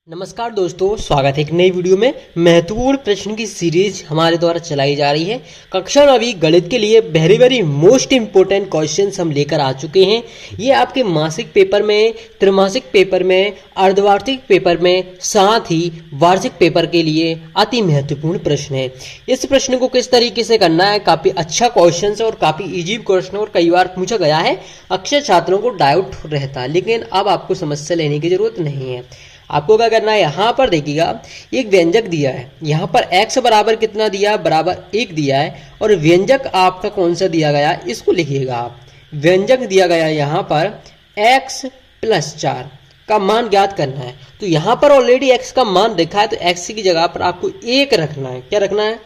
नमस्कार दोस्तों, स्वागत है एक नई वीडियो में। महत्वपूर्ण प्रश्न की सीरीज हमारे द्वारा चलाई जा रही है। कक्षा 9वीं गणित के लिए वेरी मोस्ट इंपोर्टेंट क्वेश्चंस हम लेकर आ चुके हैं। ये आपके मासिक पेपर में, त्रैमासिक पेपर में, अर्धवार्षिक पेपर में, साथ ही वार्षिक पेपर के लिए अति महत्वपूर्ण प्रश्न है। इस प्रश्न को किस तरीके से करना है, काफी अच्छा क्वेश्चन है और काफी इजी क्वेश्चन और कई बार पूछा गया है। अक्सर छात्रों को डाउट रहता है, लेकिन अब आपको समस्या लेने की जरूरत नहीं है। आपको क्या करना है, यहाँ पर देखिएगा एक व्यंजक दिया है। यहाँ पर x बराबर कितना दिया, बराबर 1 दिया है, और व्यंजक आपका कौन सा दिया गया इसको लिखिएगा आप। व्यंजक दिया गया यहाँ पर x + 4 का मान ज्ञात करना है। तो यहाँ पर ऑलरेडी x का मान देखा है, तो x की जगह पर आपको 1 रखना है। क्या रखना है,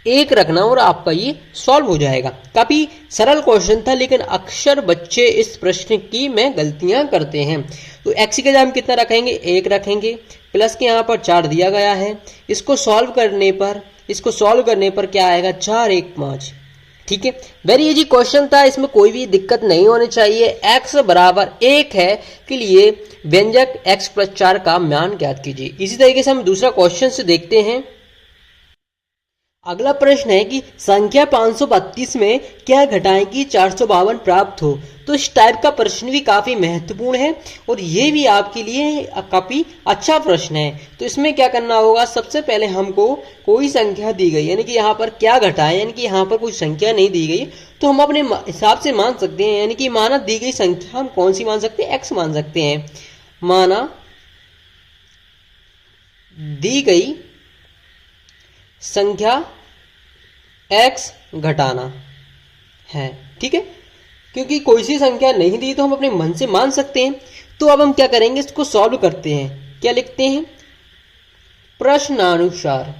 1 रखना, और आपका ये सॉल्व हो जाएगा। काफी सरल क्वेश्चन था, लेकिन अक्सर बच्चे इस प्रश्न की में गलतियां करते हैं। तो x की जगह हम कितना रखेंगे, 1 रखेंगे, प्लस के यहाँ पर 4 दिया गया है। इसको सॉल्व करने पर क्या आएगा, 4 1 5। ठीक है, वेरी इजी क्वेश्चन था, इसमें कोई भी दिक्कत नहीं होनी चाहिए। x बराबर 1 है के लिए व्यंजक x + 4 का मान ज्ञात कीजिए। इसी तरीके से हम दूसरा क्वेश्चन से देखते हैं। अगला प्रश्न है कि संख्या 532 में क्या घटाएं कि 452 प्राप्त हो। तो इस टाइप का प्रश्न भी काफी महत्वपूर्ण है और ये भी आपके लिए काफी अच्छा प्रश्न है। तो इसमें क्या करना होगा, सबसे पहले हमको कोई संख्या दी गई, यानी कि यहाँ पर क्या घटाएं, यानी कि यहाँ पर कोई संख्या नहीं दी गई, तो हम अपने हिसाब से मान सकते हैं। यानी कि माना दी गई संख्या हम कौन सी मान सकते हैं, x मान सकते हैं। माना दी गई संख्या x घटाना है, ठीक है, क्योंकि कोई सी संख्या नहीं दी तो हम अपने मन से मान सकते हैं। तो अब हम क्या करेंगे, इसको सॉल्व करते हैं। क्या लिखते हैं, प्रश्नानुसार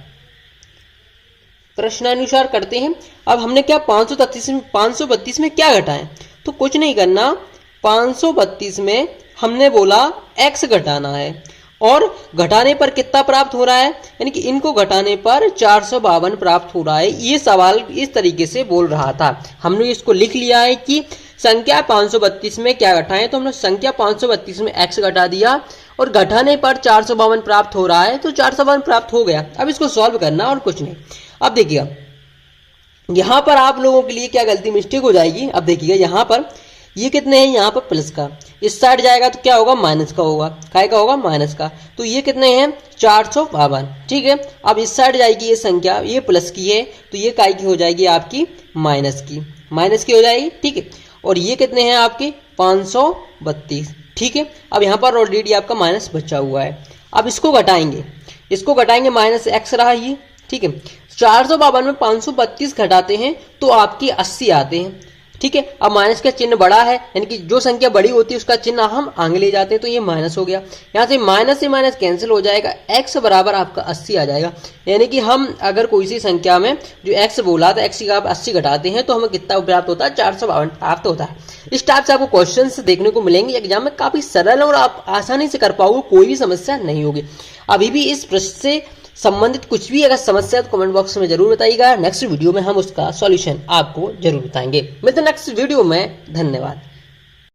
करते हैं। अब हमने क्या 532 में क्या घटाएं, तो कुछ नहीं करना। 532 में हमने बोला x घटाना है, और घटाने पर कितना प्राप्त हो रहा है, यानी कि इनको घटाने पर 452 प्राप्त हो रहा है। ये सवाल इस तरीके से बोल रहा था। हमने इसको लिख लिया है कि संख्या 532 में क्या घटाएं, तो हमने संख्या 532 में x घटा दिया और घटाने पर 452 प्राप्त हो रहा है, तो 452 प्राप्त हो गया। अब इसको सॉल्व करना और कुछ नहीं। अब देखिएगा यहाँ पर आप लोगों के लिए क्या गलती मिस्टेक हो जाएगी। अब देखिएगा यहाँ पर ये कितने हैं, यहाँ पर प्लस का, इस साइड जाएगा तो क्या होगा, माइनस का होगा। काय का होगा, माइनस का। तो ये कितने हैं, 452। ठीक है, अब इस साइड जाएगी ये संख्या, ये प्लस की है, तो ये काय की हो जाएगी आपकी माइनस की हो जाएगी। ठीक है, और ये कितने हैं आपके 532। ठीक है, अब यहाँ पर ऑलरेडी आपका माइनस बचा हुआ है। अब इसको घटाएंगे, माइनस x रहा ये। ठीक है, 452 में 532 घटाते हैं तो आपकी 80 आते हैं। ठीक है, अब माइनस का चिन्ह बड़ा है, यानी कि जो संख्या बड़ी होती है उसका चिन्ह हम आगे ले जाते हैं, तो ये माइनस हो गया। यहाँ से माइनस कैंसिल हो जाएगा, x बराबर आपका 80 आ जाएगा। यानी कि हम अगर कोई सी संख्या में जो x बोला था, x की आप 80 घटाते हैं तो हमें कितना प्राप्त होता है, 452 प्राप्त होता है। इस टाइप से आपको क्वेश्चन देखने को मिलेंगे एग्जाम में, काफी सरल और आप आसानी से कर पाओगे, कोई भी समस्या नहीं होगी। अभी भी इस प्रश्न से संबंधित कुछ भी अगर समस्या तो कमेंट बॉक्स में जरूर बताइएगा। नेक्स्ट वीडियो में हम उसका सॉल्यूशन आपको जरूर बताएंगे। मिलते हैं नेक्स्ट वीडियो में, धन्यवाद।